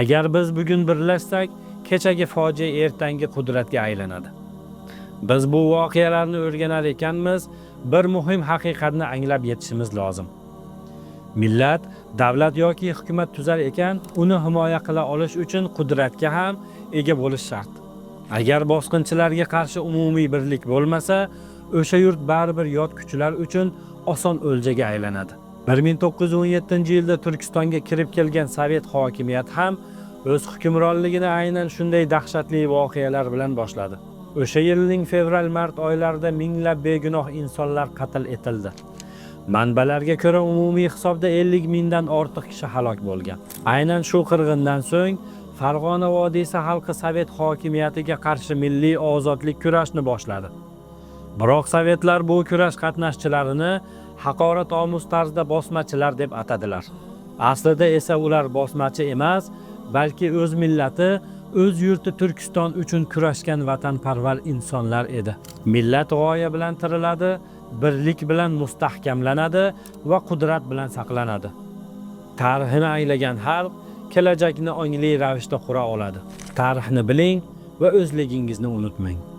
Agar biz bugun birlashsak, kechagi fojia ertangi qudratga aylanadi. Biz bu voqealarni o'rganar ekanmiz, bir muhim haqiqatni anglab yetishimiz lozim. Millat, davlat yoki hukumat tuzar ekan, uni himoya qila olish uchun qudratga ham ega bo'lish shart. Agar bosqinchilarga qarshi umumiy birlik bo'lmasa, o'sha yurt baribir yot kuchlar uchun oson o'ljaga aylanadi. 1917-yilda Turkistonga kirib kelgan Sovet hokimiyati ham o'z hukmronligini aynan shunday dahshatli voqealar bilan boshladi. O'sha yilning fevral-mart oylarida minglab begunoh insonlar qatl etildi. Manbalarga ko'ra umumiy hisobda 50 mingdan ortiq kishi halok bo'lgan. Aynan shu qirg'indan so'ng Farg'ona vodiysi xalqi Sovet hokimiyatiga qarshi milliy ozodlik kurashni boshladi. Biroq sovetlar bu kurash qatnashchilarini haqoratomuz tarzda bosmachilar deb atadilar. Aslida esa ular bosmachi emas, balki o'z millati, o'z yurti Turkiston uchun kurashgan vatanparvar insonlar edi. Millat g'oya bilan tiriladi, birlik bilan mustahkamlanadi va qudrat bilan saqlanadi. Tarixni anglagan xalq kelajakni ongli ravishda qura oladi. Tarixni biling va o'zligingizni unutmang.